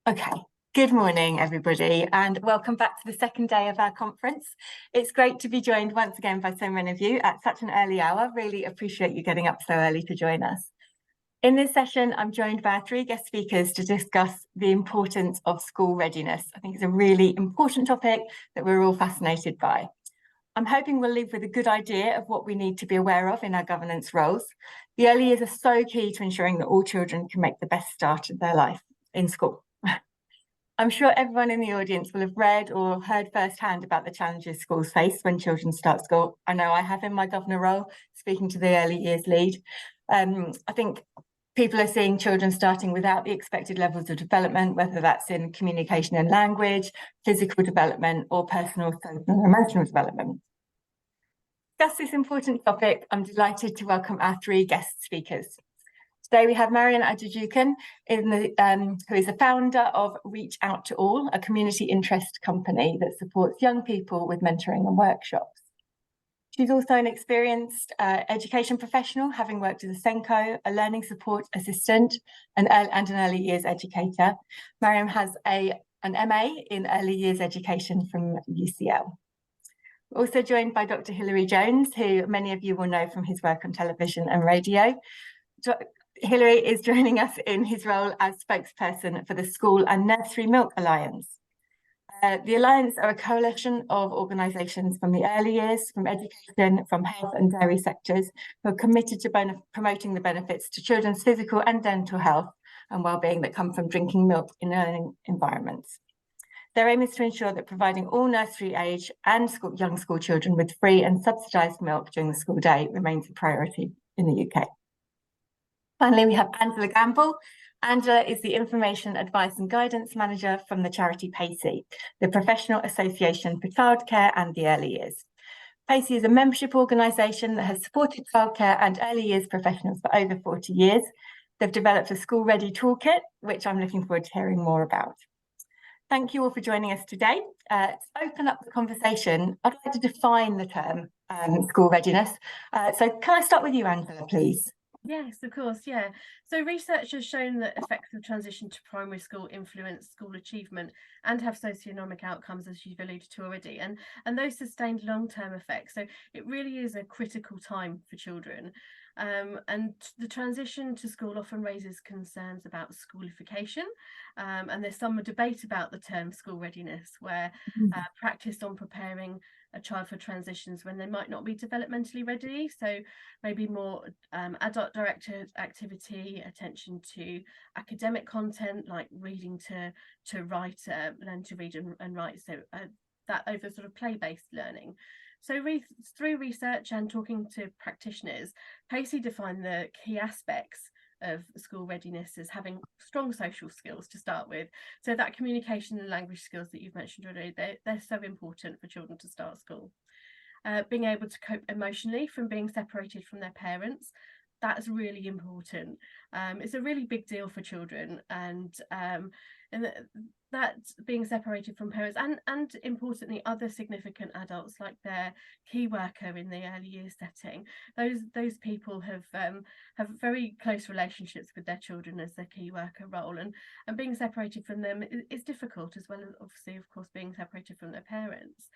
Okay, good morning, everybody, and welcome back to the second day of our conference. It's great to be joined once again by so many of you at such an early hour. Really appreciate you getting up so early to join us. In this session, I'm joined by our three guest speakers to discuss the importance of school readiness. I think it's a really important topic that we're all fascinated by. I'm hoping we'll leave with a good idea of what we need to be aware of in our governance roles. The early years are so key to ensuring that all children can make the best start of their life in school. I'm sure everyone in the audience will have read or heard firsthand about the challenges schools face when children start school. I know I have in my governor role, speaking to the early years lead. I think people are seeing children starting without the expected levels of development, whether that's in communication and language, physical development, or personal, social, and emotional development. To discuss this important topic, I'm delighted to welcome our three guest speakers. Today we have Marian Adejukan, who is the founder of Reach Out to All, a community interest company that supports young people with mentoring and workshops. She's also an experienced education professional, having worked as a SENCO, a learning support assistant, and an early years educator. Marian has an MA in early years education from UCL. We're also joined by Dr. Hilary Jones, who many of you will know from his work on television and radio. Hilary is joining us in his role as spokesperson for the School and Nursery Milk Alliance. The Alliance are a coalition of organisations from the early years, from education, from health and dairy sectors, who are committed to promoting the benefits to children's physical and dental health and well-being that come from drinking milk in learning environments. Their aim is to ensure that providing all nursery age and young school children with free and subsidised milk during the school day remains a priority in the UK. Finally, we have Angela Gamble. Angela is the Information Advice and Guidance Manager from the charity PACEY, the Professional Association for Childcare and the Early Years. PACEY is a membership organisation that has supported childcare and early years professionals for over 40 years. They've developed a school-ready toolkit, which I'm looking forward to hearing more about. Thank you all for joining us today. To open up the conversation, I'd like to define the term school readiness. So can I start with you, Angela, please? Yes, of course, yeah. So research has shown that effective transition to primary school influence school achievement and have socioeconomic outcomes, as you've alluded to already, and those sustained long-term effects. So it really is a critical time for children. And the transition to school often raises concerns about schoolification, and there's some debate about the term school readiness, where practice on preparing a child for transitions when they might not be developmentally ready. So maybe more adult directed activity, attention to academic content like reading to write, learn to read and write. So that over sort of play-based learning. So through research and talking to practitioners, PACEY defined the key aspects of school readiness as having strong social skills to start with. So that communication and language skills that you've mentioned already, they're so important for children to start school. Being able to cope emotionally from being separated from their parents, that's really important. It's a really big deal for children, and that being separated from parents and importantly other significant adults like their key worker in the early years setting, those people have very close relationships with their children as their key worker role, and being separated from them is difficult, as well as obviously of course being separated from their parents.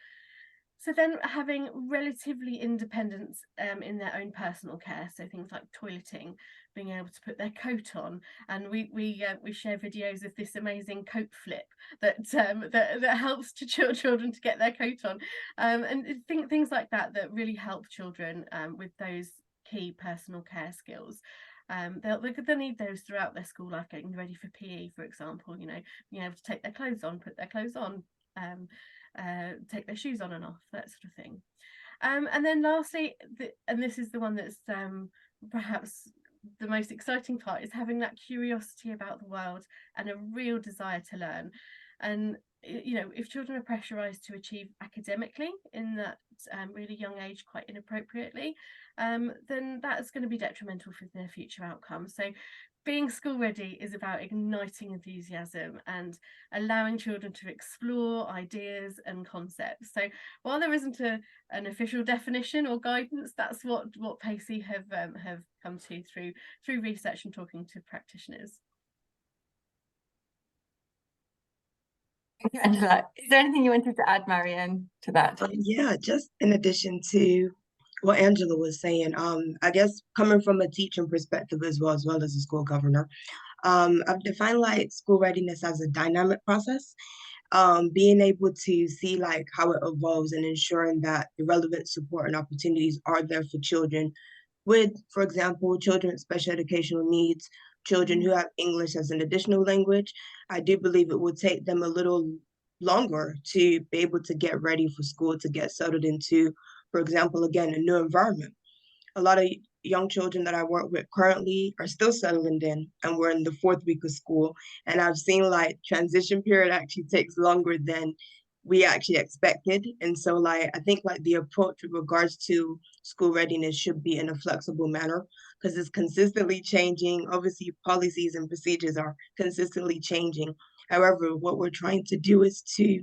So then having relatively independence in their own personal care, so things like toileting, being able to put their coat on, and we share videos of this amazing coat flip that helps children to get their coat on, and things like that really help children with those key personal care skills. They'll need those throughout their school life, getting ready for PE, for example. You know, being able to take their clothes on, put their clothes on. Take their shoes on and off, that sort of thing. And then lastly, and this is the one that's perhaps the most exciting part, is having that curiosity about the world and a real desire to learn. And you know, if children are pressurized to achieve academically in that really young age quite inappropriately, then that's going to be detrimental for their future outcomes. So being school ready is about igniting enthusiasm and allowing children to explore ideas and concepts. So while there isn't an official definition or guidance, that's what PACEY have come to through research and talking to practitioners. Thank you, Angela. Is there anything you wanted to add, Marianne, to that? Yeah, just in addition to what Angela was saying, I guess coming from a teaching perspective as well as a school governor, I've defined like school readiness as a dynamic process. Being able to see like how it evolves and ensuring that the relevant support and opportunities are there for children with, for example, children with special educational needs, children who have English as an additional language. I do believe it will take them a little longer to be able to get ready for school, to get settled into, for example, again, a new environment. A lot of young children that I work with currently are still settling in, and we're in the 4th week of school. And I've seen like transition period actually takes longer than we actually expected. And so like I think like the approach with regards to school readiness should be in a flexible manner because it's consistently changing. Obviously, policies and procedures are consistently changing. However, what we're trying to do is to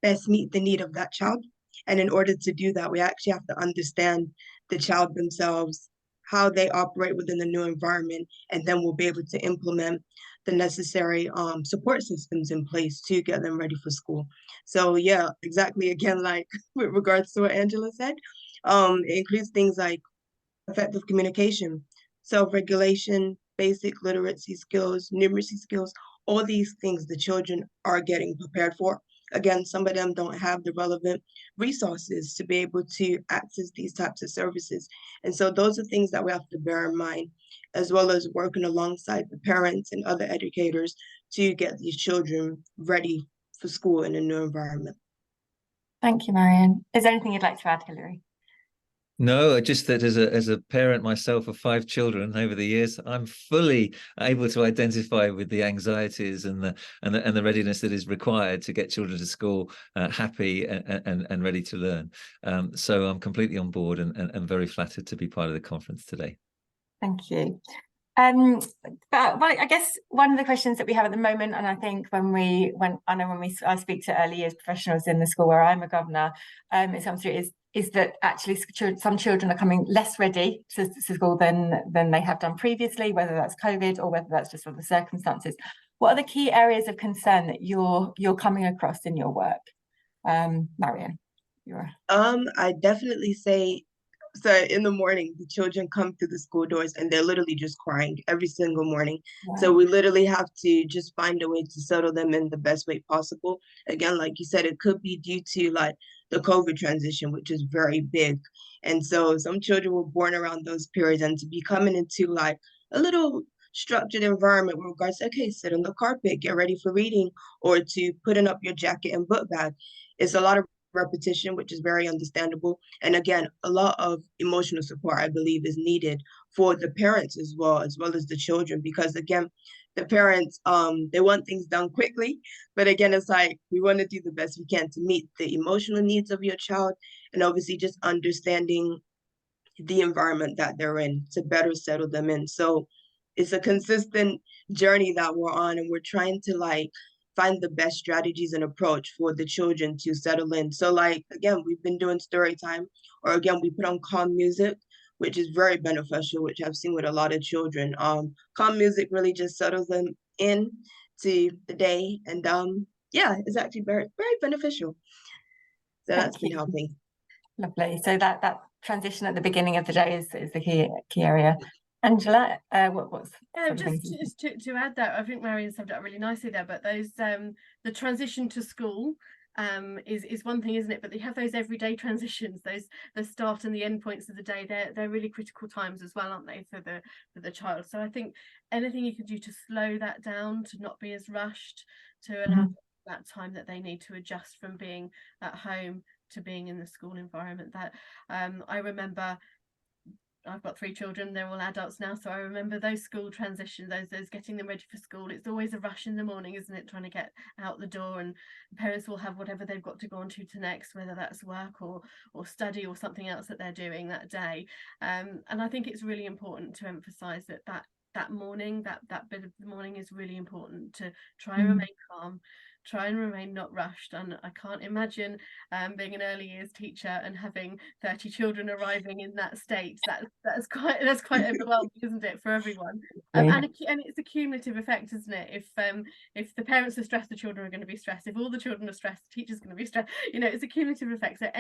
best meet the need of that child. And in order to do that, we actually have to understand the child themselves, how they operate within the new environment, and then we'll be able to implement the necessary support systems in place to get them ready for school. So yeah, exactly again, like with regards to what Angela said, it includes things like effective communication, self-regulation, basic literacy skills, numeracy skills, all these things the children are getting prepared for. Again, some of them don't have the relevant resources to be able to access these types of services. And so those are things that we have to bear in mind, as well as working alongside the parents and other educators to get these children ready for school in a new environment. Thank you, Marianne. Is there anything you'd like to add, Hilary? No, just that as a parent myself of 5 children over the years, I'm fully able to identify with the anxieties and the readiness that is required to get children to school happy and ready to learn. So I'm completely on board and very flattered to be part of the conference today. Thank you. But I guess one of the questions that we have at the moment, and I think I speak to early years professionals in the school where I'm a governor, it comes through is that actually some children are coming less ready to school than they have done previously, whether that's COVID or whether that's just other circumstances. What are the key areas of concern that you're coming across in your work, Marianne? I definitely say, so in the morning, the children come through the school doors and they're literally just crying every single morning. Wow. So we literally have to just find a way to settle them in the best way possible. Again, like you said, it could be due to like the COVID transition, which is very big. And so some children were born around those periods, and to be coming into like a little structured environment with regards to, okay, sit on the carpet, get ready for reading, or to putting up your jacket and book bag. It's a lot of repetition, which is very understandable. And again, a lot of emotional support, I believe, is needed for the parents as well as the children, because again, the parents, they want things done quickly, but again, it's like we want to do the best we can to meet the emotional needs of your child, and obviously just understanding the environment that they're in to better settle them in. So it's a consistent journey that we're on, and we're trying to like find the best strategies and approach for the children to settle in. So like, again, we've been doing story time, or again, we put on calm music, which is very beneficial, which I've seen with a lot of children. Calm music really just settles them in to the day. And yeah, it's actually very, very beneficial. So that's been helping. Lovely. So that transition at the beginning of the day is the key area. Angela, what's just to add that, I think Marianne summed it up really nicely there, but those the transition to school is one thing, isn't it? But they have those everyday transitions, those the start and the end points of the day. They're really critical times as well, aren't they, for the child? So I think anything you can do to slow that down, to not be as rushed, to allow that time that they need to adjust from being at home to being in the school environment. That I remember, I've got 3 children, they're all adults now, so I remember those school transitions, those getting them ready for school. It's always a rush in the morning, isn't it, trying to get out the door, and parents will have whatever they've got to go on to next, whether that's work or study or something else that they're doing that day. And I think it's really important to emphasize that that morning, that bit of the morning is really important to try and remain calm, try and remain not rushed. And I can't imagine being an early years teacher and having 30 children arriving in that state. That's quite overwhelming, isn't it, for everyone? And it's a cumulative effect, isn't it? If the parents are stressed, the children are going to be stressed. If all the children are stressed, the teacher's going to be stressed. You know, it's a cumulative effect. So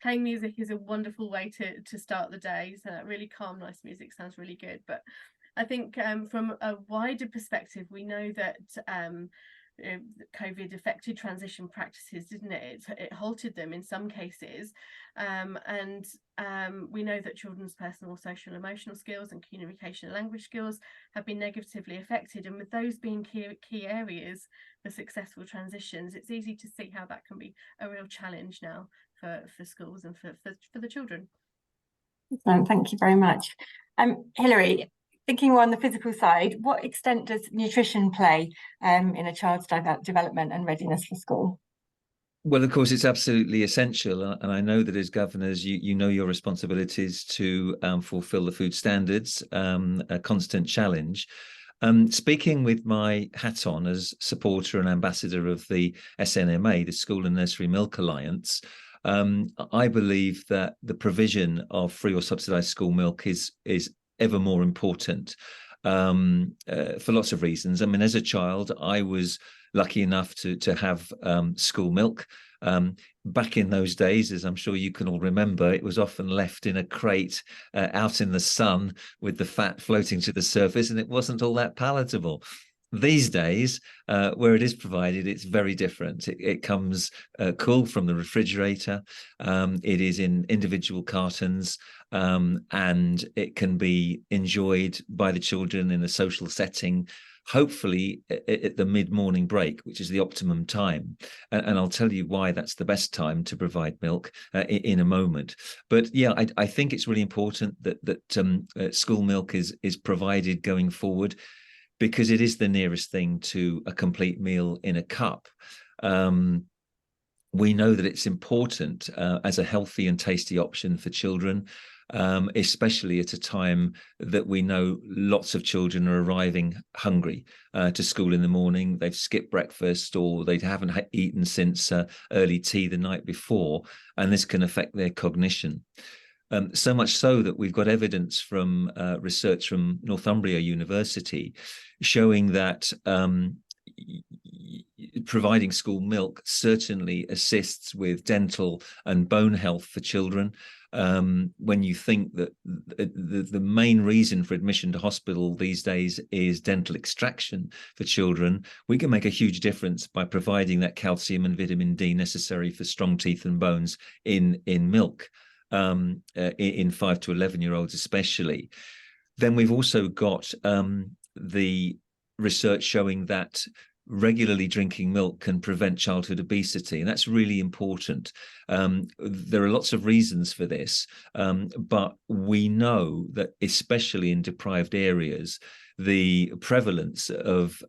playing music is a wonderful way to start the day. So that really calm, nice music sounds really good. But I think from a wider perspective, we know that COVID affected transition practices, didn't it? It halted them in some cases, and we know that children's personal, social, emotional skills and communication and language skills have been negatively affected. And with those being key areas for successful transitions, it's easy to see how that can be a real challenge now for schools and for the children. Thank you very much. Hilary, thinking more on the physical side, what extent does nutrition play in a child's development and readiness for school? Well, of course, it's absolutely essential. And I know that as governors, you know your responsibilities to fulfill the food standards, a constant challenge. Speaking with my hat on as supporter and ambassador of the SNMA, the School and Nursery Milk Alliance, I believe that the provision of free or subsidised school milk is ever more important for lots of reasons. I mean, as a child, I was lucky enough to have school milk. Back in those days, as I'm sure you can all remember, it was often left in a crate out in the sun with the fat floating to the surface, and it wasn't all that palatable. These days, where it is provided, it's very different. It comes cool from the refrigerator. It is in individual cartons, and it can be enjoyed by the children in a social setting, hopefully at the mid-morning break, which is the optimum time. And I'll tell you why that's the best time to provide milk in a moment. But yeah, I think it's really important that school milk is provided going forward, because it is the nearest thing to a complete meal in a cup. We know that it's important as a healthy and tasty option for children, especially at a time that we know lots of children are arriving hungry to school in the morning. They've skipped breakfast, or they haven't eaten since early tea the night before, and this can affect their cognition. So much so that we've got evidence from research from Northumbria University showing that providing school milk certainly assists with dental and bone health for children. When you think that the main reason for admission to hospital these days is dental extraction for children, we can make a huge difference by providing that calcium and vitamin D necessary for strong teeth and bones in milk. In 5 to 11-year-olds especially. Then we've also got the research showing that regularly drinking milk can prevent childhood obesity, and that's really important. There are lots of reasons for this, but we know that especially in deprived areas, the prevalence of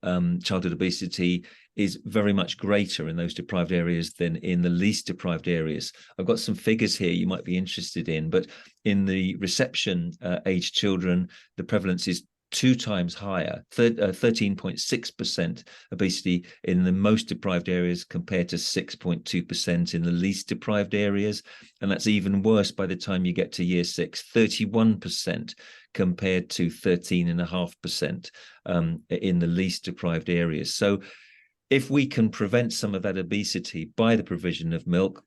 childhood obesity is very much greater in those deprived areas than in the least deprived areas. I've got some figures here you might be interested in, but in the reception age children, the prevalence is 2 times higher, 13.6% obesity in the most deprived areas compared to 6.2% in the least deprived areas. And that's even worse by the time you get to year 6, 31% compared to 13.5% in the least deprived areas. So if we can prevent some of that obesity by the provision of milk,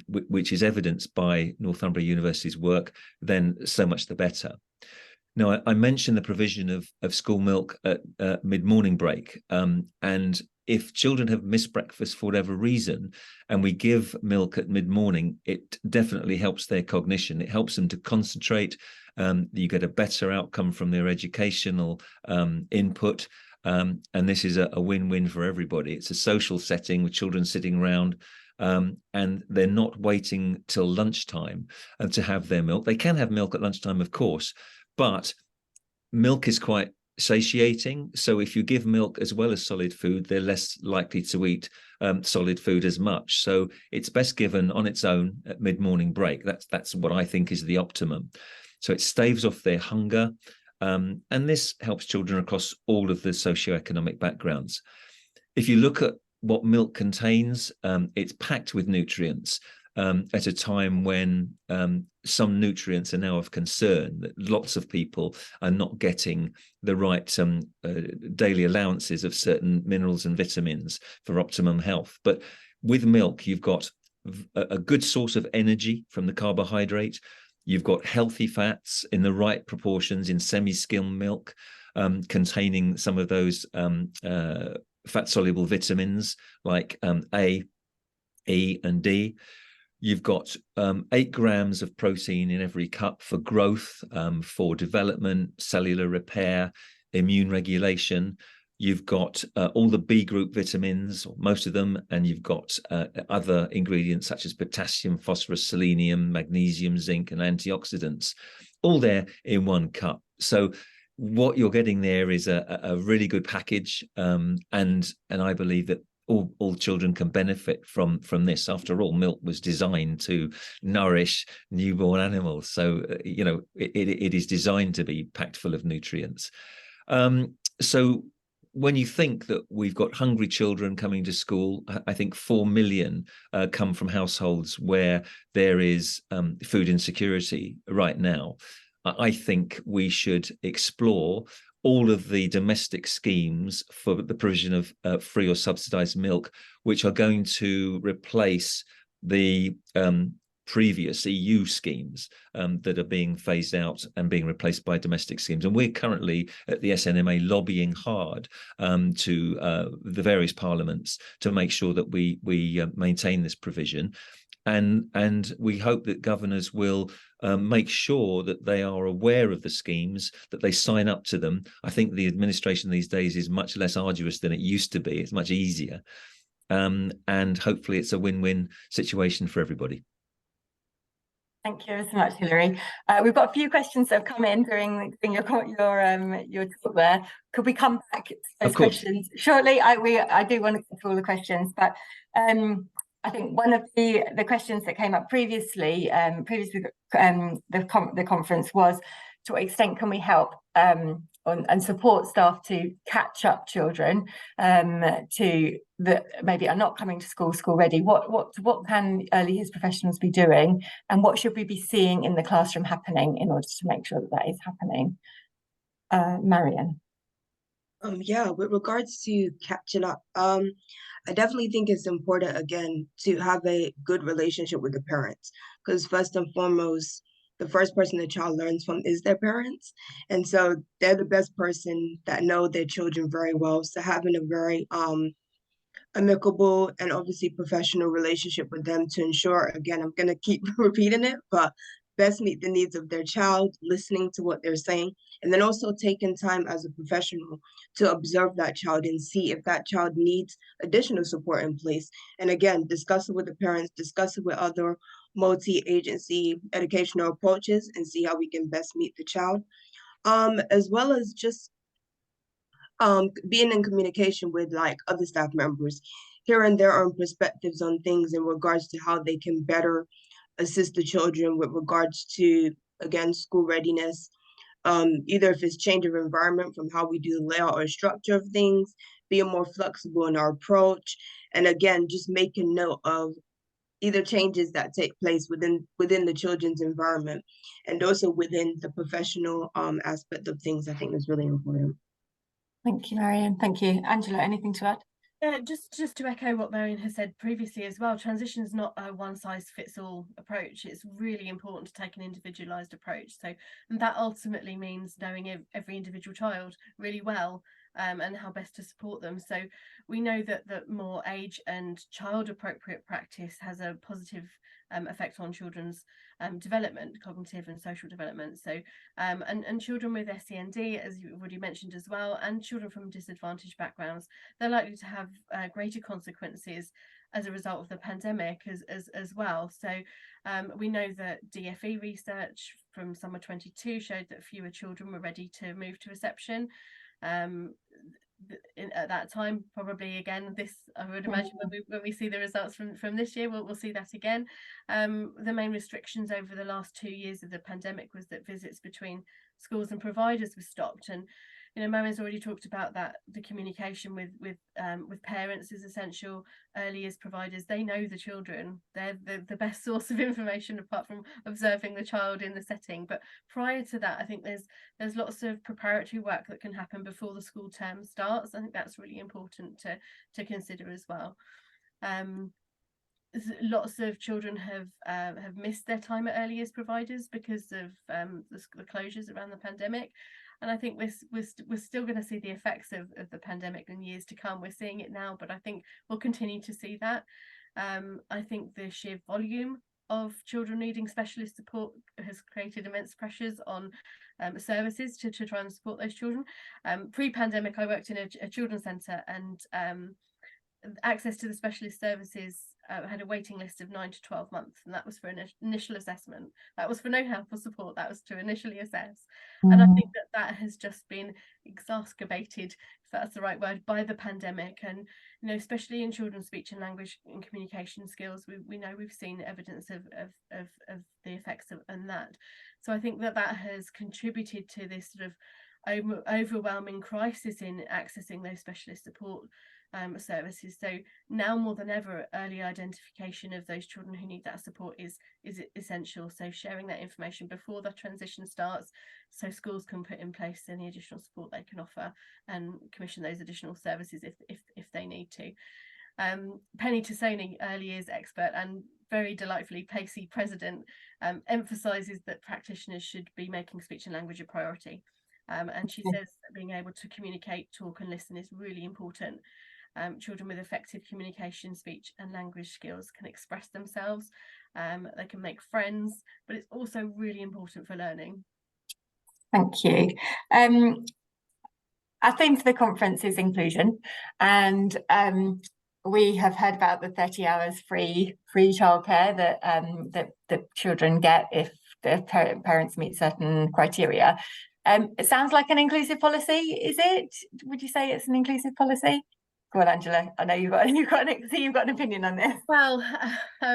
which is evidenced by Northumbria University's work, then so much the better. Now, I mentioned the provision of school milk at mid-morning break, and if children have missed breakfast for whatever reason, and we give milk at mid-morning, it definitely helps their cognition. It helps them to concentrate. You get a better outcome from their educational input. And this is a win-win for everybody. It's a social setting with children sitting around, and they're not waiting till lunchtime to have their milk. They can have milk at lunchtime, of course, but milk is quite satiating. So if you give milk as well as solid food, they're less likely to eat solid food as much. So it's best given on its own at mid-morning break. That's what I think is the optimum. So it staves off their hunger. And this helps children across all of the socioeconomic backgrounds. If you look at what milk contains, it's packed with nutrients at a time when some nutrients are now of concern, that lots of people are not getting the right daily allowances of certain minerals and vitamins for optimum health. But with milk, you've got a good source of energy from the carbohydrate. You've got healthy fats in the right proportions in semi-skimmed milk, containing some of those fat-soluble vitamins like A, E, and D. You've got 8 grams of protein in every cup for growth, for development, cellular repair, immune regulation. You've got all the B group vitamins, most of them, and you've got other ingredients such as potassium, phosphorus, selenium, magnesium, zinc, and antioxidants, all there in one cup. So what you're getting there is a really good package, and I believe that all children can benefit from this. After all, milk was designed to nourish newborn animals, so it is designed to be packed full of nutrients. So when you think that we've got hungry children coming to school, I think 4 million come from households where there is food insecurity right now. I think we should explore all of the domestic schemes for the provision of free or subsidized milk, which are going to replace the previous EU schemes that are being phased out and being replaced by domestic schemes. And we're currently at the SNMA lobbying hard to the various parliaments to make sure that we maintain this provision. And we hope that governors will make sure that they are aware of the schemes, that they sign up to them. I think the administration these days is much less arduous than it used to be. It's much easier. And hopefully it's a win-win situation for everybody. Thank you so much, Hilary. We've got a few questions that have come in during your talk there. Could we come back to those questions shortly? I do want to get to all the questions, but I think one of the questions that came up previously, the conference was, to what extent can we help and support staff to catch up children that maybe are not coming to school ready? What can early years professionals be doing, and what should we be seeing in the classroom happening in order to make sure that that is happening? Marion. Yeah, with regards to catching up, I definitely think it's important, again, to have a good relationship with the parents, because first and foremost, the first person the child learns from is their parents. And so they're the best person that know their children very well. So having a very amicable and obviously professional relationship with them to ensure, again, I'm going to keep repeating it, but best meet the needs of their child, listening to what they're saying, and then also taking time as a professional to observe that child and see if that child needs additional support in place. And again, discuss it with the parents, discuss it with other multi-agency educational approaches, and see how we can best meet the child, as well as just being in communication with like other staff members, hearing their own perspectives on things in regards to how they can better assist the children with regards to, again, school readiness, either if it's change of environment from how we do the layout or structure of things, being more flexible in our approach, and again, just making note of either changes that take place within the children's environment and also within the professional aspect of things. I think is really important. Thank you, Marion. Thank you. Angela, anything to add? Just to echo what Marion has said previously as well, transition is not a one-size-fits-all approach. It's really important to take an individualized approach. So, and that ultimately means knowing every individual child really well, and how best to support them. So we know that more age and child appropriate practice has a positive effect on children's development, cognitive and social development. So and children with SEND, as you've already mentioned as well, and children from disadvantaged backgrounds, they're likely to have greater consequences as a result of the pandemic as well. So we know that DFE research from summer 22 showed that fewer children were ready to move to reception. at that time, probably again this, I would imagine when we see the results from this year, we'll see that again. The main restrictions over the last 2 years of the pandemic was that visits between schools and providers were stopped, and Marian's already talked about that. The communication with parents is essential. Early years providers, they know the children, they're the best source of information apart from observing the child in the setting. But prior to that, I think there's lots of preparatory work that can happen before the school term starts. I think that's really important to consider as well. Lots of children have missed their time at early years providers because of the closures around the pandemic. And I think we're still going to see the effects of the pandemic in years to come. We're seeing it now, but I think we'll continue to see that. I think the sheer volume of children needing specialist support has created immense pressures on services to try and support those children. Pre-pandemic, I worked in a children's centre, and access to the specialist services had a waiting list of 9 to 12 months, and that was for an initial assessment. That was for no help or support, that was to initially assess. And I think that has just been exacerbated, if that's the right word, by the pandemic. And especially in children's speech and language and communication skills, we know we've seen evidence of the effects of that. So I think that has contributed to this sort of overwhelming crisis in accessing those specialist support services. So now more than ever, early identification of those children who need that support is essential. So sharing that information before the transition starts, so schools can put in place any additional support they can offer and commission those additional services if they need to. Penny Tassoni, early years expert and very delightfully pacey president, emphasises that practitioners should be making speech and language a priority. And she says that being able to communicate, talk and listen is really important. Children with effective communication, speech and language skills can express themselves, they can make friends, but it's also really important for learning. Thank you. Our theme for the conference is inclusion, and we have heard about the 30 hours free childcare that children get if their parents meet certain criteria. It sounds like an inclusive policy, is it? Would you say it's an inclusive policy? Go on, Angela. I know you've got an opinion on this. Well,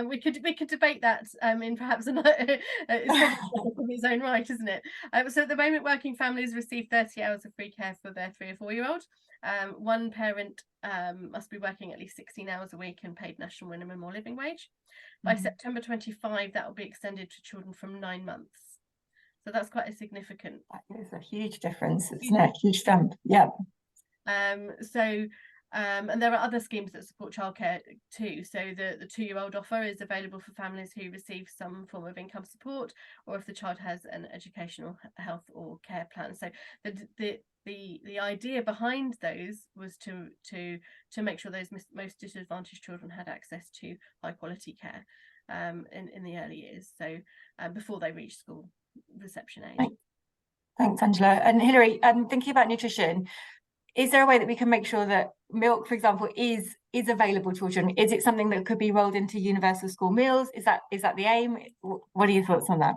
we could debate that in perhaps another in its own right, isn't it? So at the moment, working families receive 30 hours of free care for their 3 or 4 year old. One parent must be working at least 16 hours a week and paid national minimum or living wage. By September 25, that will be extended to children from 9 months. So that's quite a significant. That is a huge difference. It's a huge jump. Yeah. And there are other schemes that support childcare too. So the 2-year-old offer is available for families who receive some form of income support, or if the child has an educational, health or care plan. So the idea behind those was to make sure those most disadvantaged children had access to high quality care in the early years, so before they reach school reception age. Thanks, Angela. And Hilary, thinking about nutrition, is there a way that we can make sure that milk, for example, is available to children? Is it something that could be rolled into universal school meals? Is that the aim? What are your thoughts on that?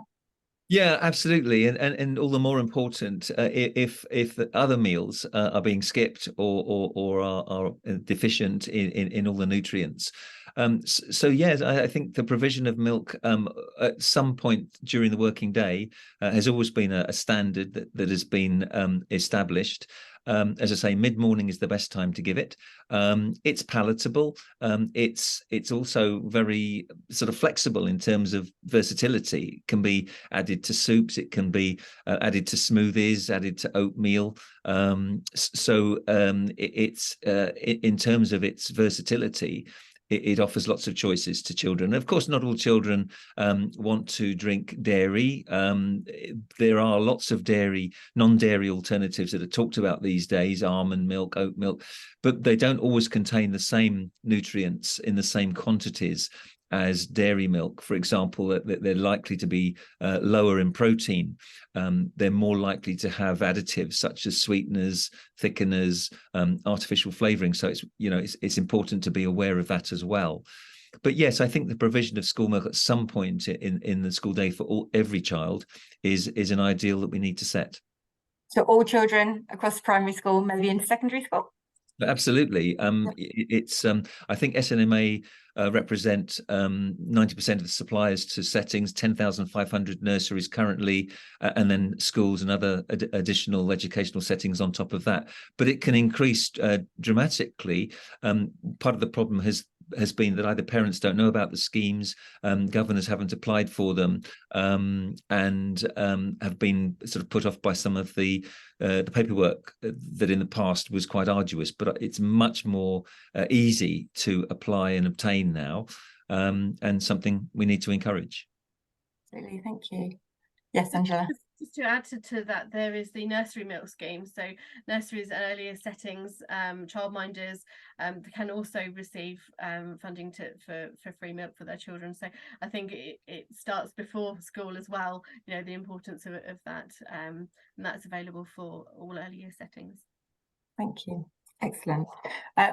Yeah, absolutely, and all the more important if the other meals are being skipped or are deficient in all the nutrients. So yes, I think the provision of milk at some point during the working day has always been a standard that has been established. As I say, mid-morning is the best time to give it. It's palatable. It's also very sort of flexible in terms of versatility. It can be added to soups. It can be added to smoothies, added to oatmeal. It's in terms of its versatility, it offers lots of choices to children. Of course, not all children want to drink dairy. There are lots of non-dairy alternatives that are talked about these days, almond milk, oat milk, but they don't always contain the same nutrients in the same quantities as dairy milk. For example, they're likely to be lower in protein. They're more likely to have additives such as sweeteners, thickeners, artificial flavoring. So it's important to be aware of that as well. But yes, I think the provision of school milk at some point in the school day for every child is an ideal that we need to set. So all children across primary school, maybe into secondary school? Absolutely. It's I think SNMA represent 90% of the suppliers to settings, 10,500 nurseries currently, and then schools and other additional educational settings on top of that. But it can increase dramatically. Part of the problem has been that either parents don't know about the schemes, governors haven't applied for them, and have been sort of put off by some of the paperwork that in the past was quite arduous, but it's much more easy to apply and obtain now, and something we need to encourage. Absolutely, thank you. Yes, Angela. Just to add to that, there is the nursery milk scheme. So nurseries and earlier settings, childminders can also receive funding for free milk for their children. So I think it starts before school as well, you know, the importance of that, and that's available for all earlier settings. Thank you. Excellent.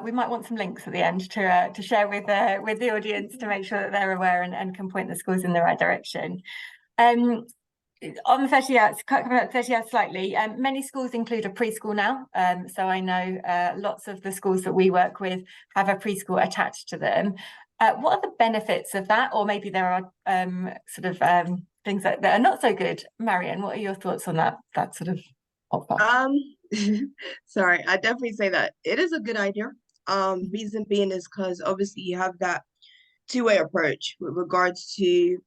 We might want some links at the end to share with the audience to make sure that they're aware and can point the schools in the right direction. On the 30 hours, coming up 30 hours slightly, many schools include a preschool now. So I know lots of the schools that we work with have a preschool attached to them. What are the benefits of that? Or maybe there are things that are not so good. Marion, what are your thoughts on that sort of offer? Sorry, I definitely say that it is a good idea. Reason being is because obviously you have that two-way approach with regards to,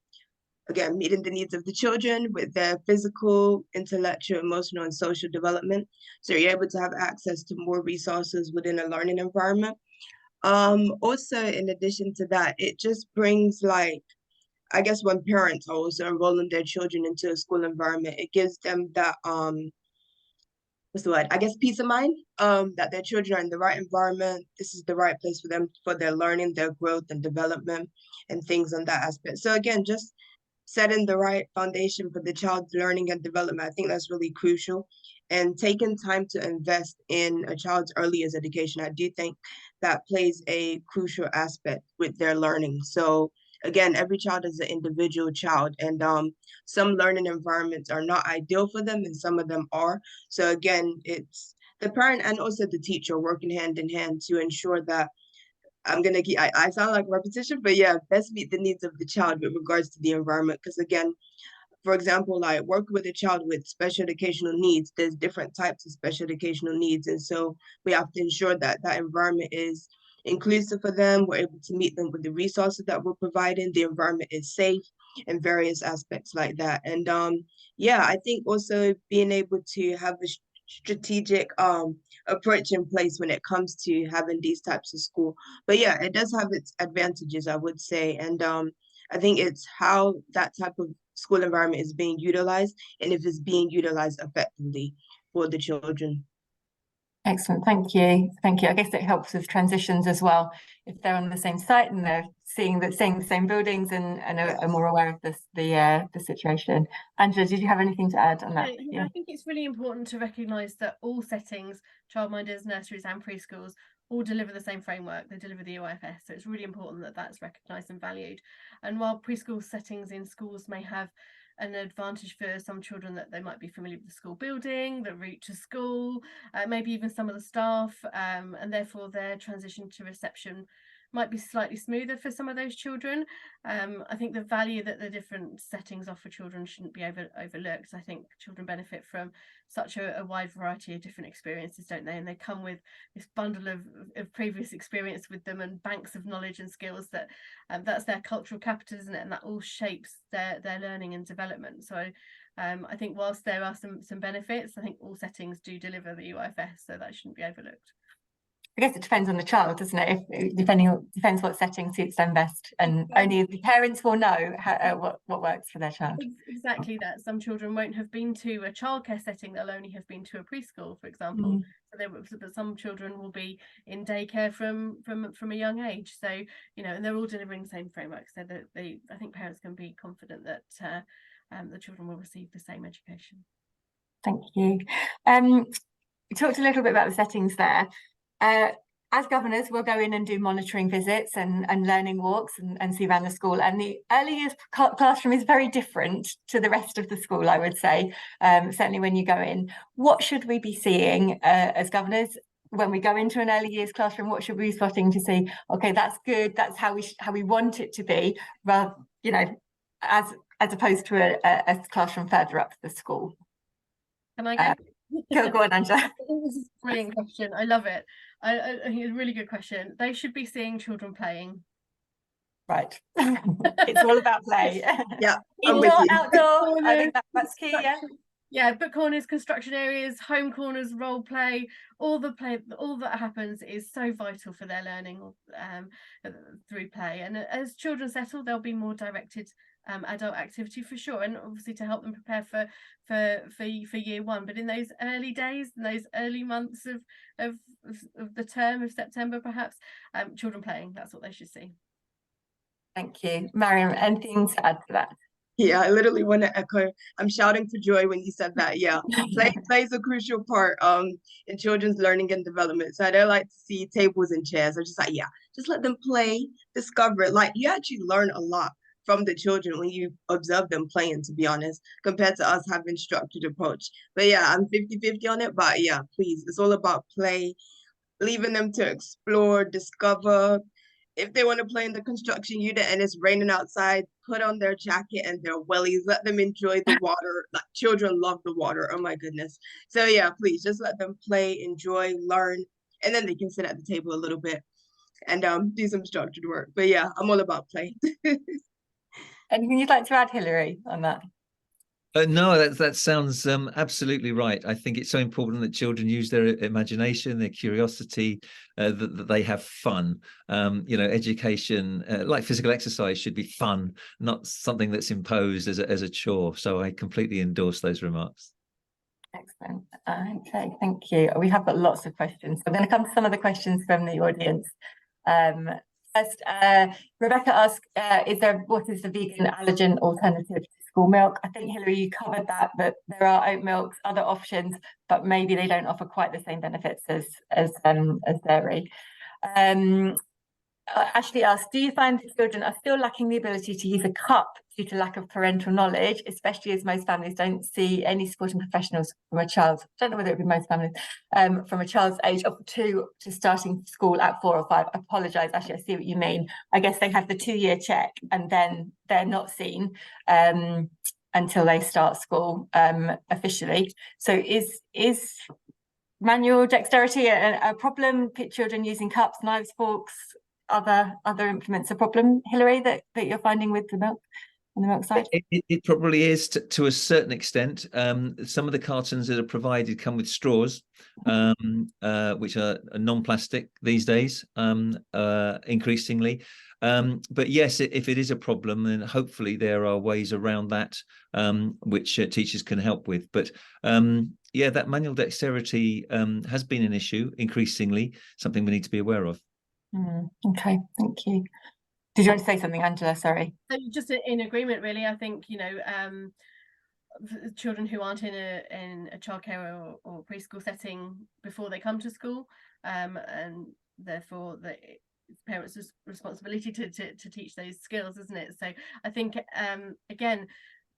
again, meeting the needs of the children with their physical, intellectual, emotional, and social development. So you're able to have access to more resources within a learning environment. Also, in addition to that, it just brings, like, I guess when parents are also enrolling their children into a school environment, it gives them that, what's the word? I guess peace of mind, that their children are in the right environment. This is the right place for them, for their learning, their growth and development and things on that aspect. So again, just setting the right foundation for the child's learning and development. I think that's really crucial. And taking time to invest in a child's early years education, I do think that plays a crucial aspect with their learning. So again, every child is an individual child, and some learning environments are not ideal for them and some of them are. So again, it's the parent and also the teacher working hand in hand to ensure that I sound like repetition, but yeah, best meet the needs of the child with regards to the environment. Because again, for example, like working with a child with special educational needs, there's different types of special educational needs. And so we have to ensure that that environment is inclusive for them. We're able to meet them with the resources that we're providing. The environment is safe and various aspects like that. And yeah, I think also being able to have a strategic approach in place when it comes to having these types of school. But yeah, it does have its advantages, I would say. And I think it's how that type of school environment is being utilized and if it's being utilized effectively for the children. Excellent, thank you. Thank you. I guess it helps with transitions as well. If they're on the same site and they're seeing the same buildings and are more aware of the situation. Angela, did you have anything to add on that? Yeah, I think it's really important to recognise that all settings, childminders, nurseries and preschools, all deliver the same framework. They deliver the IGfS, so it's really important that that's recognised and valued. And while preschool settings in schools may have an advantage for some children that they might be familiar with the school building, the route to school, maybe even some of the staff, and therefore their transition to reception might be slightly smoother for some of those children. I think the value that the different settings offer children shouldn't be overlooked. I think children benefit from such a wide variety of different experiences, don't they? And they come with this bundle of previous experience with them and banks of knowledge and skills that that's their cultural capital, isn't it? And that all shapes their learning and development. So I think whilst there are some benefits, I think all settings do deliver the IGfS, so that shouldn't be overlooked. I guess it depends on the child, doesn't it? Depends what setting suits them best, and only the parents will know what works for their child. Exactly that. Some children won't have been to a childcare setting; they'll only have been to a preschool, for example. But some children will be in daycare from a young age. So and they're all delivering the same framework. So that I think parents can be confident that the children will receive the same education. Thank you. We talked a little bit about the settings there. as governors, we'll go in and do monitoring visits and learning walks and see around the school. And the early years classroom is very different to the rest of the school, I would say, certainly when you go in. What should we be seeing as governors when we go into an early years classroom? What should we be spotting to see, okay, that's good, that's how we want it to be, rather, you know, as opposed to a classroom further up the school? Can I go? Go on, Angela. This is a brilliant question. I love it. I think it's a really good question. They should be seeing children playing. Right. It's all about play. Yeah. Indoor, outdoor. I think that's key. Yeah. Yeah, book corners, construction areas, home corners, role play, all that happens is so vital for their learning through play. And as children settle, there'll be more directed adult activity for sure, and obviously to help them prepare for year one. But in those early days, in those early months of the term of September, perhaps, children playing, that's what they should see. Thank you. Mariam, anything to add to that? Yeah, I literally want to echo. I'm shouting for joy when you said that. Yeah, play is a crucial part in children's learning and development. So I don't like to see tables and chairs. I'm just like, yeah, just let them play, discover it. Like, you actually learn a lot from the children when you observe them playing, to be honest, compared to us having structured approach. But yeah, I'm 50-50 on it. But yeah, please, it's all about play, leaving them to explore, discover. If they want to play in the construction unit and it's raining outside, put on their jacket and their wellies, let them enjoy the water. Like, children love the water, oh my goodness. So yeah, please just let them play, enjoy, learn, and then they can sit at the table a little bit and do some structured work. But yeah, I'm all about play. Anything you'd like to add, Hilary, on that? No, that sounds absolutely right. I think it's so important that children use their imagination, their curiosity, that they have fun. You know, education, like physical exercise, should be fun, not something that's imposed as a chore. So I completely endorse those remarks. Excellent. Okay, thank you. We have got lots of questions. I'm going to come to some of the questions from the audience. First, Rebecca asked, what is the vegan allergen alternative to school milk? I think, Hilary, you covered that there are oat milks, other options, but maybe they don't offer quite the same benefits as dairy. Ashley asked, do you find that children are still lacking the ability to use a cup due to lack of parental knowledge, especially as most families don't see any supporting professionals from a child, I don't know whether it would be most families, from a child's age up to starting school at 4 or 5? I apologise, Ashley, I see what you mean. I guess they have the 2-year check and then they're not seen until they start school officially. So is manual dexterity a problem? Children using cups, knives, forks, other implements a problem, Hilary, that you're finding with the milk on the milk side? It probably is to a certain extent. Some of the cartons that are provided come with straws, which are non-plastic these days, increasingly. But yes, if it is a problem, then hopefully there are ways around that, which teachers can help with. But yeah, that manual dexterity has been an issue increasingly, something we need to be aware of. Okay, thank you. Did you want to say something, Angela? Sorry. So just in agreement, really. I think, you know, children who aren't in a childcare or preschool setting before they come to school, and therefore it's parents' responsibility to teach those skills, isn't it? So I think again,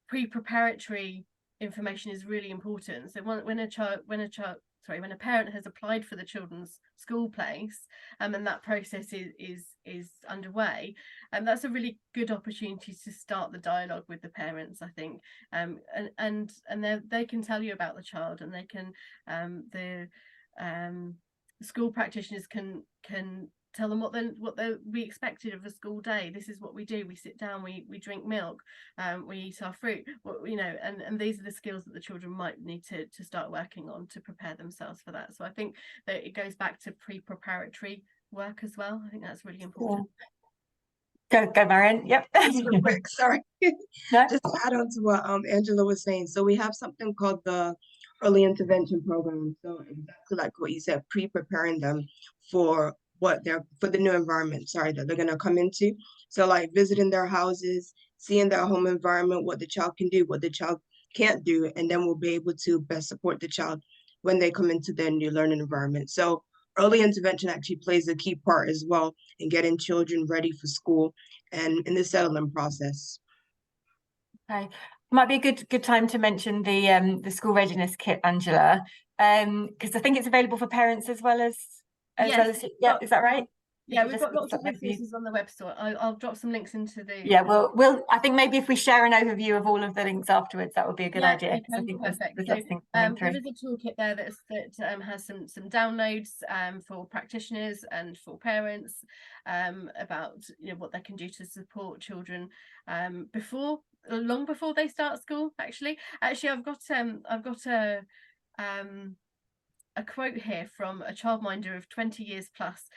pre-preparatory information is really important. So when a parent has applied for the children's school place, and that process is underway, and that's a really good opportunity to start the dialogue with the parents, I think, and they can tell you about the child, and they can the school practitioners can tell them what we expected of a school day. This is what we do. We sit down, we drink milk, we eat our fruit, you know, and these are the skills that the children might need to start working on to prepare themselves for that. So I think that it goes back to pre-preparatory work as well. I think that's really important. Go Marion. Yep. Just real quick, sorry. No? Just to add on to what Angela was saying. So we have something called the early intervention program. So exactly like what you said, pre-preparing them for the new environment, that they're going to come into. So like visiting their houses, seeing their home environment, what the child can do, what the child can't do, and then we'll be able to best support the child when they come into their new learning environment. So early intervention actually plays a key part as well in getting children ready for school and in the settling process. Okay, might be a good time to mention the school readiness kit, Angela, because I think it's available for parents as well as Yes, yeah, is that right? Yeah, we've got lots of resources on the website. I'll drop some links into the. Yeah, we'll. I think maybe if we share an overview of all of the links afterwards, that would be a good idea. Okay, I think perfect. there's lots of things coming through. There is a toolkit there that has some downloads for practitioners and for parents about what they can do to support children long before they start school. Actually, I've got a quote here from a childminder of 20 years plus.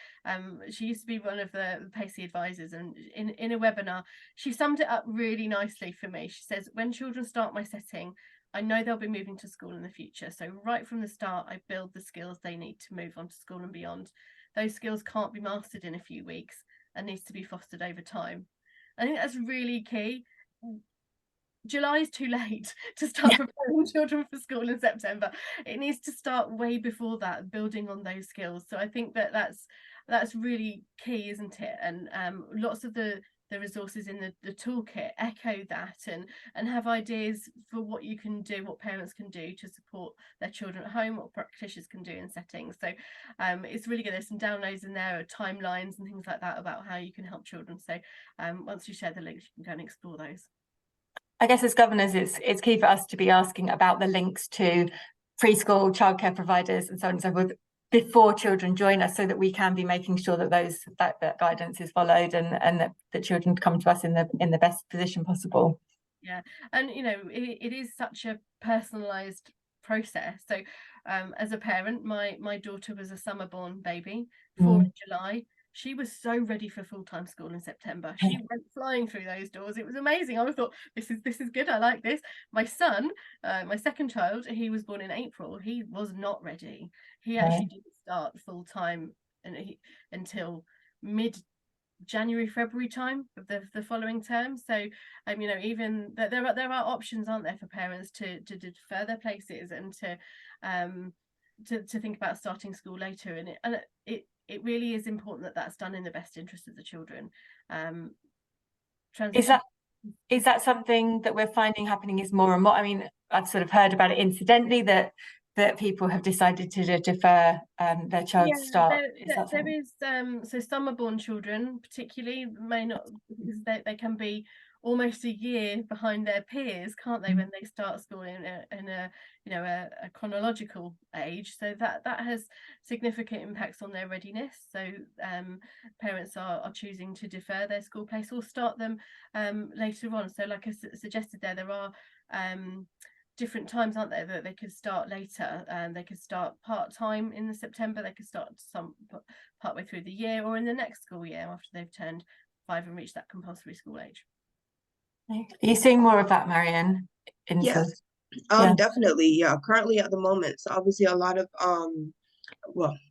She used to be one of the Pacey advisors, and in a webinar she summed it up really nicely for me. She says, when children start my setting, I know they'll be moving to school in the future, so right from the start I build the skills they need to move on to school and beyond. Those skills can't be mastered in a few weeks and needs to be fostered over time. I think that's really key. July is too late to start preparing children for school in September. It needs to start way before that, building on those skills. So I think that's really key, isn't it? And lots of the resources in the toolkit echo that and have ideas for what you can do, what parents can do to support their children at home, what practitioners can do in settings. So it's really good. There's some downloads in there, timelines and things like that about how you can help children. So once you share the links, you can go and explore those. I guess as governors, it's key for us to be asking about the links to preschool childcare providers and so on and so forth before children join us, so that we can be making sure that that guidance is followed and that the children come to us in the best position possible. Yeah, and it is such a personalised process. So as a parent, my daughter was a summer born baby, 4 in July. She was so ready for full-time school in September. She went flying through those doors. It was amazing. I thought, this is good. I like this. My son, my second child, he was born in April. He was not ready. He actually didn't start full-time until mid-January, February time of the following term. So even there are options, aren't there, for parents to defer their places and to think about starting school later. And it really is important that that's done in the best interest of the children. Is that something that we're finding happening is more and more? I mean, I've sort of heard about it incidentally that people have decided to defer their child's start. There is so summer born children particularly may not, because they can be almost a year behind their peers, can't they, when they start school in a chronological age. So that has significant impacts on their readiness. So parents are choosing to defer their school place or start them later on. So like I suggested there are different times, aren't there, that they could start later. They could start part-time in September, they could start partway through the year, or in the next school year after they've turned 5 and reached that compulsory school age. Are you seeing more of that, Marion? Yes, definitely. Yeah, currently at the moment, so obviously a lot of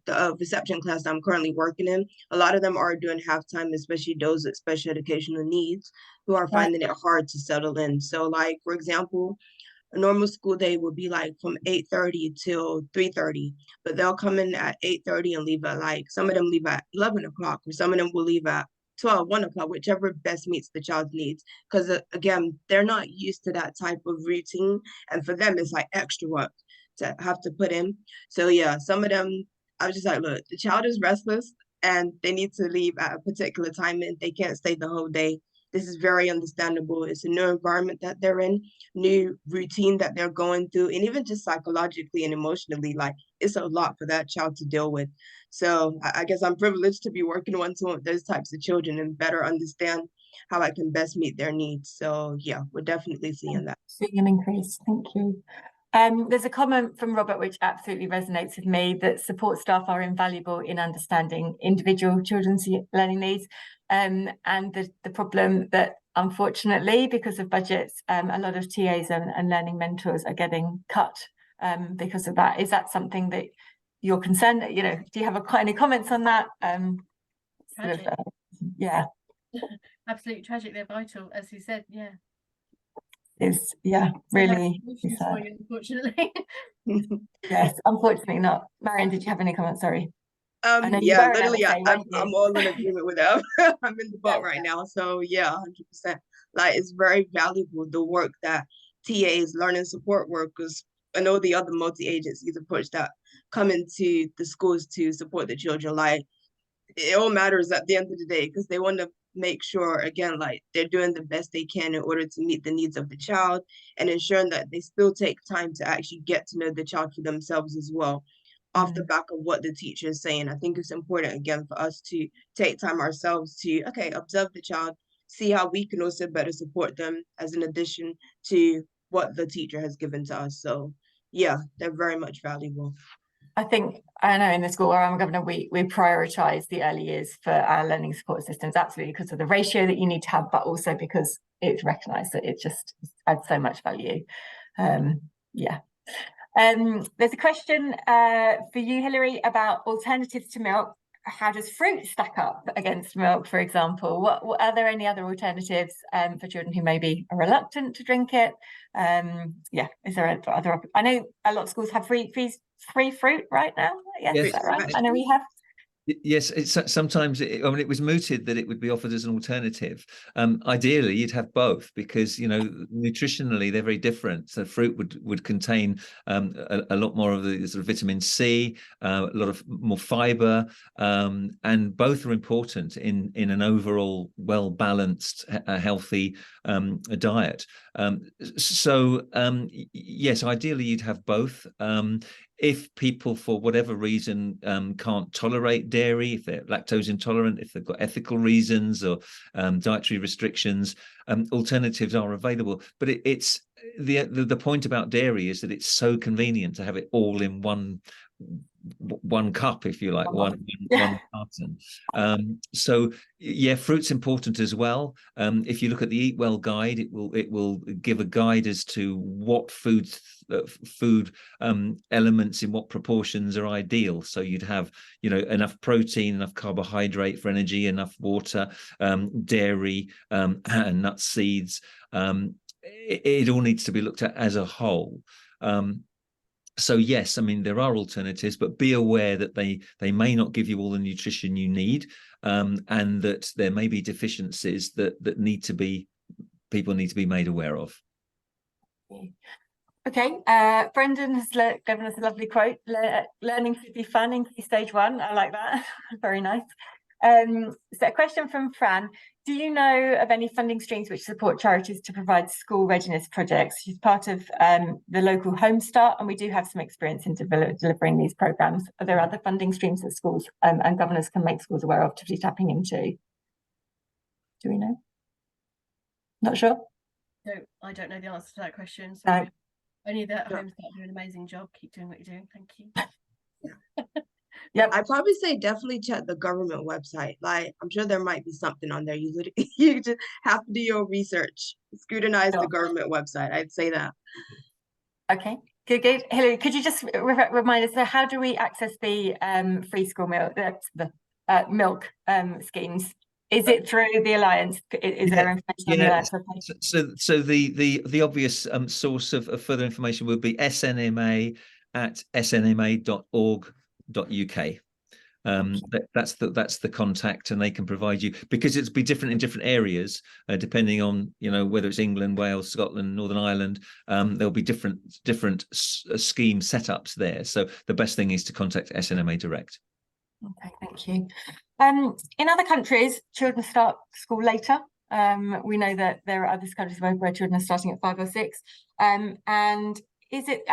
the reception class I'm currently working in, a lot of them are doing halftime, especially those with special educational needs who are finding it hard to settle in. So like, for example, a normal school day would be like from 8:30 till 3:30, but they'll come in at 8:30 and leave at some of them leave at 11 o'clock, or some of them will leave at 12, 1 o'clock, whichever best meets the child's needs. Because again, they're not used to that type of routine. And for them, it's like extra work to have to put in. So yeah, some of them, I was just like, look, the child is restless and they need to leave at a particular time and they can't stay the whole day. This is very understandable. It's a new environment that they're in, new routine that they're going through, and even just psychologically and emotionally, like it's a lot for that child to deal with. So I guess I'm privileged to be working one-to-one with those types of children and better understand how I can best meet their needs. So yeah, we're definitely seeing that. Seeing an increase. Thank you. There's a comment from Robert which absolutely resonates with me, that support staff are invaluable in understanding individual children's learning needs, and the problem that unfortunately, because of budgets, a lot of TAs and learning mentors are getting cut because of that. Is that something that you're concerned? Do you have any comments on that? Yeah. Absolutely tragic. They're vital, as you said. Yeah. Is really unfortunately. Yes, unfortunately not. Marion, did you have any comments? Sorry. I know you Yeah, were an literally, LSA, I'm weren't you? all in agreement with them. I'm in the boat right now, so yeah, 100%. Like, it's very valuable, the work that TAs, learning support workers, and all the other multi-agencies approach that come into the schools to support the children. Like, it all matters at the end of the day because they want to make sure, again, like they're doing the best they can in order to meet the needs of the child and ensuring that they still take time to actually get to know the child for themselves as well, off the back of what the teacher is saying. I think it's important, again, for us to take time ourselves to, okay, observe the child, see how we can also better support them as an addition to what the teacher has given to us. So yeah, they're very much valuable. I think, I know in the school where I'm a governor, we prioritise the early years for our learning support systems, absolutely, because of the ratio that you need to have, but also because it's recognised that it just adds so much value. Yeah. There's a question for you, Hilary, about alternatives to milk. How does fruit stack up against milk, for example? What are there any other alternatives for children who maybe are reluctant to drink it? Yeah, is there other? I know a lot of schools have free fruit right now. Yes, Yes. is that right? I know we have. Yes, it's sometimes I mean, it was mooted that it would be offered as an alternative. Ideally, you'd have both because, you know, nutritionally they're very different. So fruit would contain a lot more of the sort of vitamin C, a lot of more fiber, and both are important in an overall well-balanced, healthy diet. Yes, ideally you'd have both. If people, for whatever reason, can't tolerate dairy, if they're lactose intolerant, if they've got ethical reasons or dietary restrictions, alternatives are available. But it's the point about dairy is that it's so convenient to have it all in one cup, if you like, one carton. So yeah, fruit's important as well. If you look at the Eat Well guide, it will give a guide as to what food elements in what proportions are ideal. So you'd have, you know, enough protein, enough carbohydrate for energy, enough water, dairy, and nut seeds. It all needs to be looked at as a whole. So yes, I mean, there are alternatives, but be aware that they may not give you all the nutrition you need, and that there may be deficiencies that people need to be made aware of. Okay, Brendan has given us a lovely quote. Learning should be fun in Key Stage 1. I like that. Very nice. So a question from Fran. Do you know of any funding streams which support charities to provide school readiness projects? She's part of the local Home Start, and we do have some experience in delivering these programmes. Are there other funding streams that schools and governors can make schools aware of to be tapping into? Do we know? Not sure? No, I don't know the answer to that question. So No. only that Home Start do an amazing job. Keep doing what you're doing. Thank you. Yep. I'd probably say definitely check the government website. Like, I'm sure there might be something on there. You just have to do your research, scrutinize the government website. I'd say that. Okay, good. Hilary, could you just remind us, so how do we access the free school milk, the milk schemes? Is it through the Alliance? Is there information on the Alliance website? So the obvious source of further information would be snma at snma.org.uk. That's the contact, and they can provide you, because it's be different in different areas depending on, you know, whether it's England, Wales, Scotland, Northern Ireland. There'll be different scheme setups there. So the best thing is to contact SNMA direct. Okay, thank you. In other countries, children start school later. We know that there are other countries where children are starting at 5 or 6. And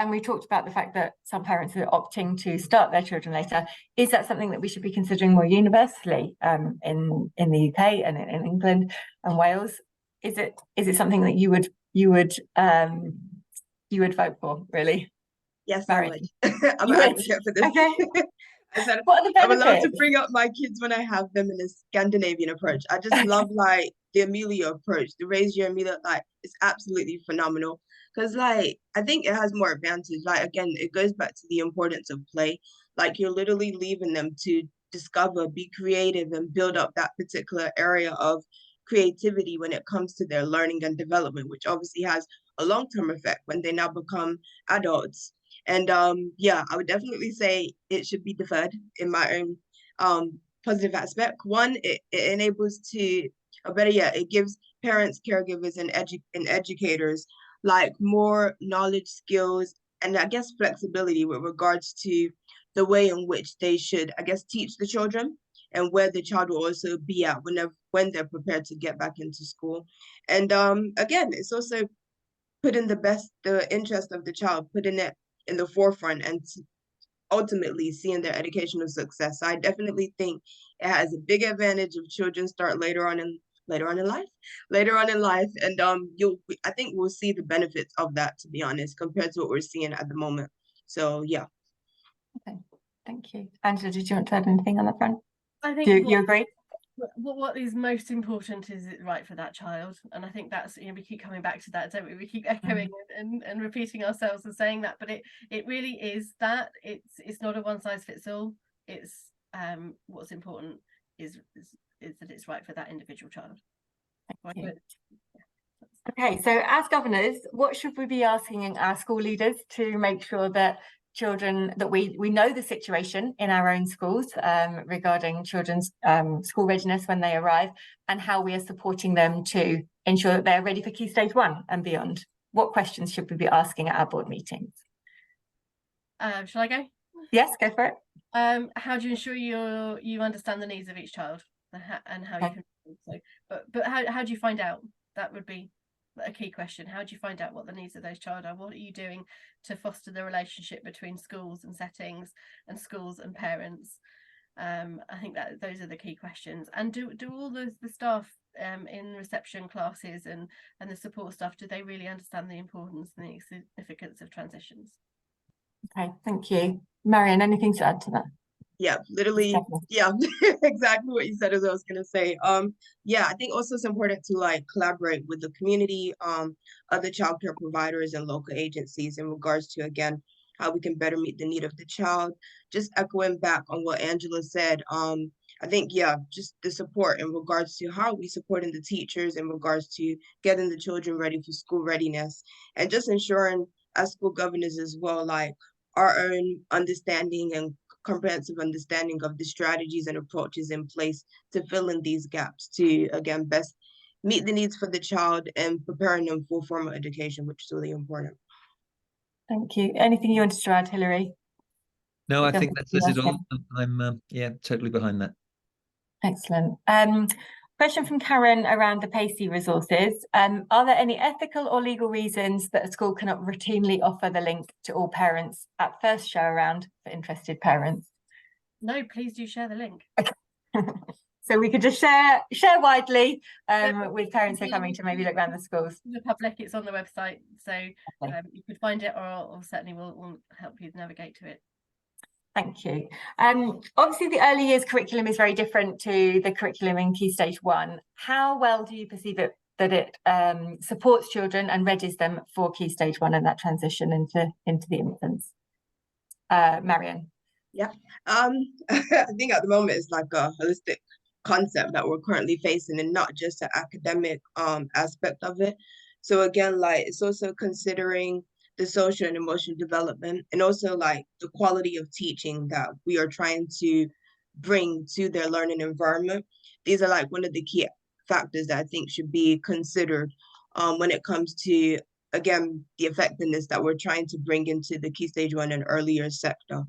we talked about the fact that some parents are opting to start their children later. Is that something that we should be considering more universally in the UK and in England and Wales? Is it something that you would vote for, really? Yes, Mary? I would. I'm an advocate for this. Okay. I said, what are the benefits? I'm allowed to bring up my kids when I have them in a Scandinavian approach. I just love like the Amelia approach, the raise your Amelia, like it's absolutely phenomenal. Because like I think it has more advantage. Like again, it goes back to the importance of play. Like you're literally leaving them to discover, be creative, and build up that particular area of creativity when it comes to their learning and development, which obviously has a long-term effect when they now become adults. And yeah, I would definitely say it should be deferred, in my own positive aspect. One, it enables to, or better yet, it gives parents, caregivers, and educators like more knowledge, skills, and I guess flexibility with regards to the way in which they should, I guess, teach the children, and where the child will also be at when they're prepared to get back into school. And again, it's also putting the interest of the child, putting it in the forefront, and ultimately seeing their educational success. So I definitely think it has a big advantage if children start later on in life, and I think we'll see the benefits of that, to be honest, compared to what we're seeing at the moment. So yeah. Okay, thank you. Angela, did you want to add anything on that front? I think you agree? What is most important is it right for that child, and I think that's, we keep coming back to that, don't we? We keep echoing and repeating ourselves and saying that, but it really is that it's not a one size fits all. It's what's important is that it's right for that individual child. Thank you. Okay, so as governors, what should we be asking our school leaders to make sure that we know the situation in our own schools regarding children's school readiness when they arrive, and how we are supporting them to ensure that they're ready for Key Stage 1 and beyond? What questions should we be asking at our board meetings? Shall I go? Yes, go for it. How do you ensure you understand the needs of each child, and how you can but how do you find out? That would be a key question. How do you find out what the needs of those child are? What are you doing to foster the relationship between schools and settings and schools and parents? I think that those are the key questions. And do all the staff in reception classes and the support staff, do they really understand the importance and the significance of transitions? Okay, thank you. Marion, anything to add to that? Yeah, literally, yeah, exactly what you said is what I was gonna say. Yeah, I think also it's important to like collaborate with the community, other childcare providers and local agencies in regards to, again, how we can better meet the need of the child. Just echoing back on what Angela said, I think, yeah, just the support in regards to how we supporting the teachers in regards to getting the children ready for school readiness, and just ensuring as school governors as well, like our own understanding and comprehensive understanding of the strategies and approaches in place to fill in these gaps to, again, best meet the needs for the child and preparing them for formal education, which is really important. Thank you. Anything you wanted to add, Hilary? No, I think that says it all. I'm yeah, totally behind that. Excellent. Question from Karen around the PACEY resources. Are there any ethical or legal reasons that a school cannot routinely offer the link to all parents at first show around for interested parents? No, please do share the link. So we could just share widely with parents who are coming to maybe look around the schools. The public, it's on the website, so you could find it, or certainly we'll help you navigate to it. Thank you. Obviously, the early years curriculum is very different to the curriculum in Key Stage 1. How well do you perceive that it supports children and readies them for Key Stage 1 and that transition into the infants? Marion? Yeah, I think at the moment it's like a holistic concept that we're currently facing, and not just the academic aspect of it. So again, like it's also considering the social and emotional development, and also like the quality of teaching that we are trying to bring to their learning environment. These are like one of the key factors that I think should be considered when it comes to, again, the effectiveness that we're trying to bring into the Key Stage 1 and earlier sector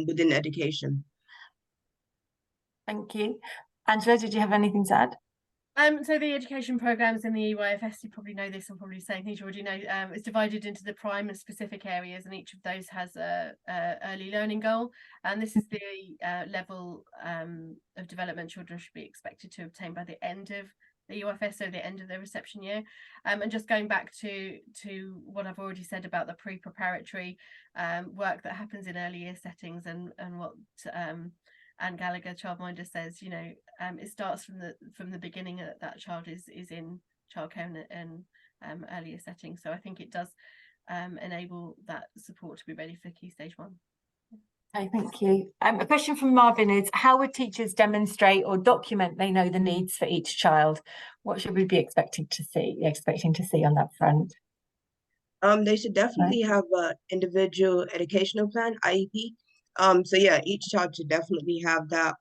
within education. Thank you. Angela, did you have anything to add? So the education programs in the EYFS, you probably know this, I'm probably saying things you already know, is divided into the prime and specific areas, and each of those has a early learning goal, and this is the level of development children should be expected to obtain by the end of the EYFS, so the end of the reception year. And just going back to what I've already said about the pre-preparatory work that happens in early year settings, and what Anne Gallagher, childminder, says, it starts from the beginning that child is in childcare and earlier settings. So I think it does enable that support to be ready for Key Stage 1. Okay, thank you. A question from Marvin is, how would teachers demonstrate or document they know the needs for each child? What should we be expecting to see on that front? They should definitely have an individual educational plan, IEP. So yeah, each child should definitely have that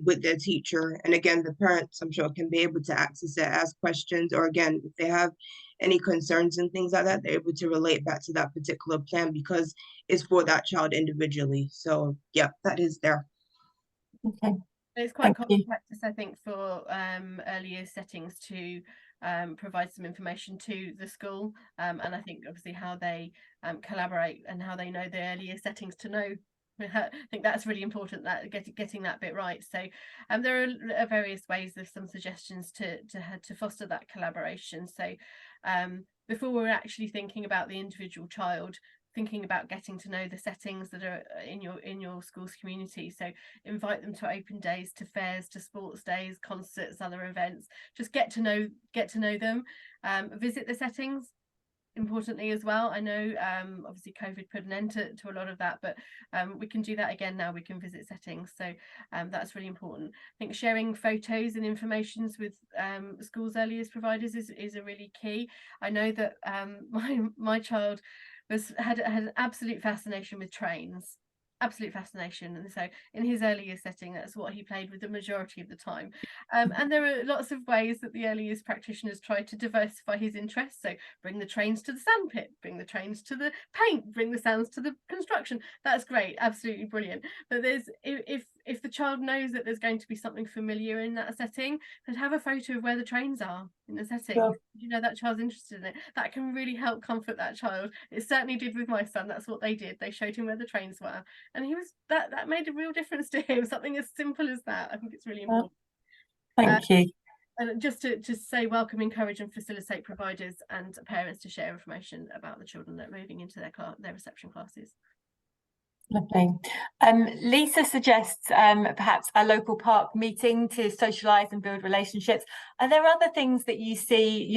with their teacher. And again, the parents, I'm sure, can be able to access it, ask questions, or again, if they have any concerns and things like that, they're able to relate back to that particular plan because it's for that child individually. So yeah, that is there. Okay. It's quite Thank you. common practice, I think, for early years settings to provide some information to the school, and I think obviously how they collaborate and how they know the early year settings to know. I think that's really important, that getting that bit right. So there are various ways, there's some suggestions to foster that collaboration. So before we're actually thinking about the individual child, thinking about getting to know the settings that are in your school's community. So invite them to open days, to fairs, to sports days, concerts, other events. Just get to know them. Visit the settings, importantly as well. I know obviously COVID put an end to a lot of that, but we can do that again now. We can visit settings, so that's really important. I think sharing photos and informations with schools' early years providers is a really key. I know that my child had an absolute fascination with trains, absolute fascination, and so in his early years setting, that's what he played with the majority of the time. And there are lots of ways that the early years practitioners try to diversify his interests. So bring the trains to the sandpit, bring the trains to the paint, bring the sounds to the construction. That's great, absolutely brilliant. But there's if the child knows that there's going to be something familiar in that setting, then have a photo of where the trains are in the setting. Yeah. You know that child's interested in it. That can really help comfort that child. It certainly did with my son. That's what they did. They showed him where the trains were, and he was that made a real difference to him. Something as simple as that. I think it's really important. Thank you. And just to say, welcome, encourage and facilitate providers and parents to share information about the children that are moving into their reception classes. Lovely. Lisa suggests perhaps a local park meeting to socialise and build relationships. Are there other things that you've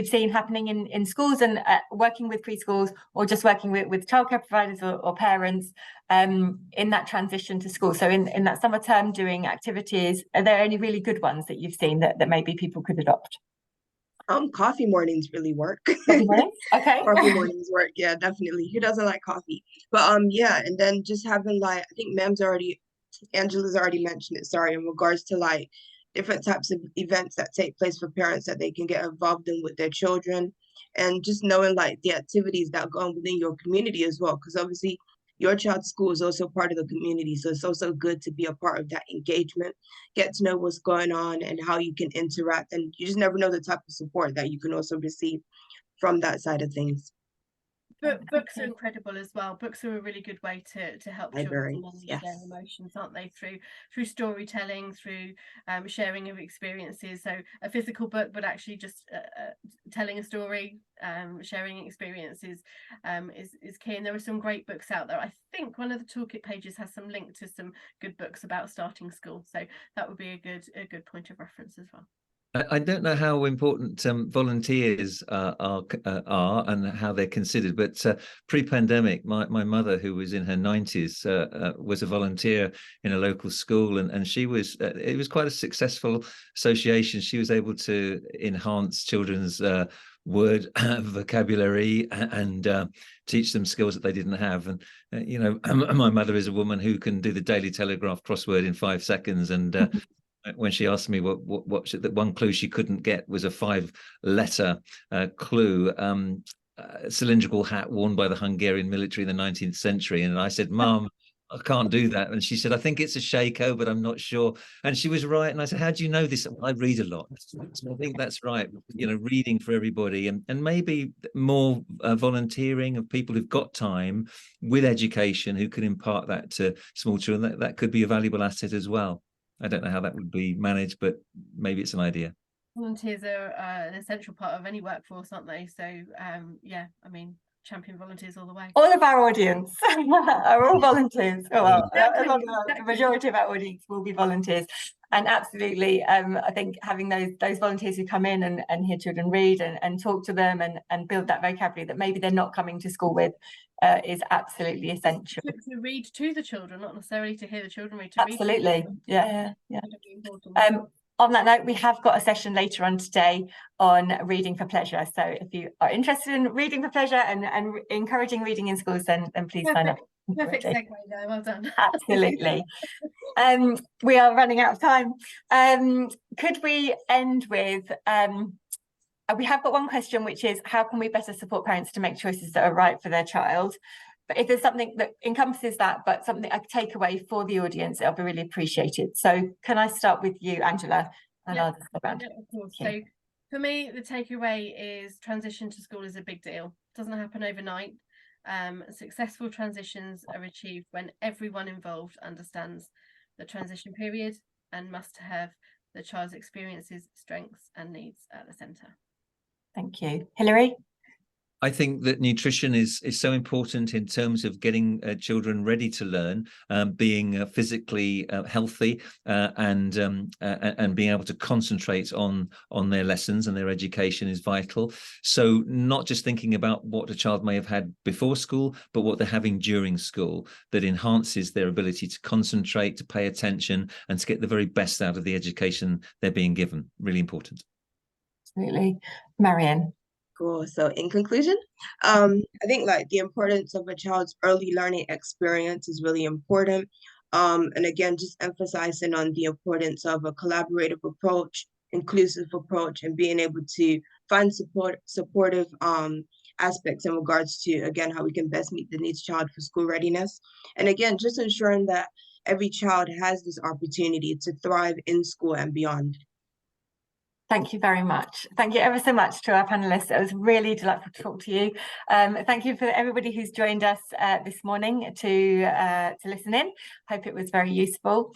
seen happening in schools and working with preschools, or just working with childcare providers or parents in that transition to school? So in that summer term doing activities, are there any really good ones that you've seen that maybe people could adopt? Coffee mornings really work. Coffee mornings? Okay. Coffee mornings work, yeah, definitely. Who doesn't like coffee? But yeah, and then just having like, I think Angela's already mentioned it, sorry, in regards to like different types of events that take place for parents that they can get involved in with their children, and just knowing like the activities that go on within your community as well, because obviously your child's school is also part of the community, so it's also good to be a part of that engagement, get to know what's going on and how you can interact, and you just never know the type of support that you can also receive from that side of things. But books are incredible as well. Books are a really good way to help children manage their emotions, aren't they? Through storytelling, through sharing of experiences. So a physical book, but actually just telling a story, sharing experiences is key. And there are some great books out there. I think one of the toolkit pages has some link to some good books about starting school. So that would be a good point of reference as well. I don't know how important volunteers are and how they're considered, but pre-pandemic, my mother, who was in her 90s, was a volunteer in a local school, and she was it was quite a successful association. She was able to enhance children's word vocabulary and teach them skills that they didn't have. And you know, my mother is a woman who can do the Daily Telegraph crossword in 5 seconds, and when she asked me what that one clue she couldn't get was a 5-letter clue, cylindrical hat worn by the Hungarian military in the 19th century. And I said, Mom, I can't do that. And she said, I think it's a Shaco, but I'm not sure. And she was right. And I said, how do you know this? I read a lot. So I think that's right. You know, reading for everybody, and maybe more volunteering of people who've got time with education who can impart that to small children. That could be a valuable asset as well. I don't know how that would be managed, but maybe it's an idea. Volunteers are an essential part of any workforce, aren't they? So yeah, I mean, champion volunteers all the way. All of our audience are all volunteers. Well, Exactly. the majority of our audience will be volunteers. And absolutely, I think having those volunteers who come in and hear children read and talk to them and build that vocabulary that maybe they're not coming to school with is absolutely essential. To read to the children, not necessarily to hear the children read. Absolutely, yeah. On that note, we have got a session later on today on reading for pleasure. So if you are interested in reading for pleasure and encouraging reading in schools, then please sign up. Perfect everybody. segue there, well done. Absolutely. We are running out of time. Could we end with, we have got one question, which is how can we better support parents to make choices that are right for their child? But if there's something that encompasses that, but something I take away for the audience, it'll be really appreciated. So can I start with you, Angela? And I'll just go around. Yeah, of course. Okay. So for me, the takeaway is transition to school is a big deal. It doesn't happen overnight. Successful transitions are achieved when everyone involved understands the transition period and must have the child's experiences, strengths and needs at the centre. Thank you. Hilary? I think that nutrition is so important in terms of getting children ready to learn, being physically healthy and being able to concentrate on their lessons, and their education is vital. So not just thinking about what a child may have had before school, but what they're having during school that enhances their ability to concentrate, to pay attention, and to get the very best out of the education they're being given. Really important. Absolutely. Marion? Cool. So in conclusion, I think like the importance of a child's early learning experience is really important. And again, just emphasizing on the importance of a collaborative approach, inclusive approach, and being able to find supportive aspects in regards to, again, how we can best meet the needs of child for school readiness. And again, just ensuring that every child has this opportunity to thrive in school and beyond. Thank you very much. Thank you ever so much to our panelists. It was really delightful to talk to you. Thank you for everybody who's joined us this morning to listen in. Hope it was very useful.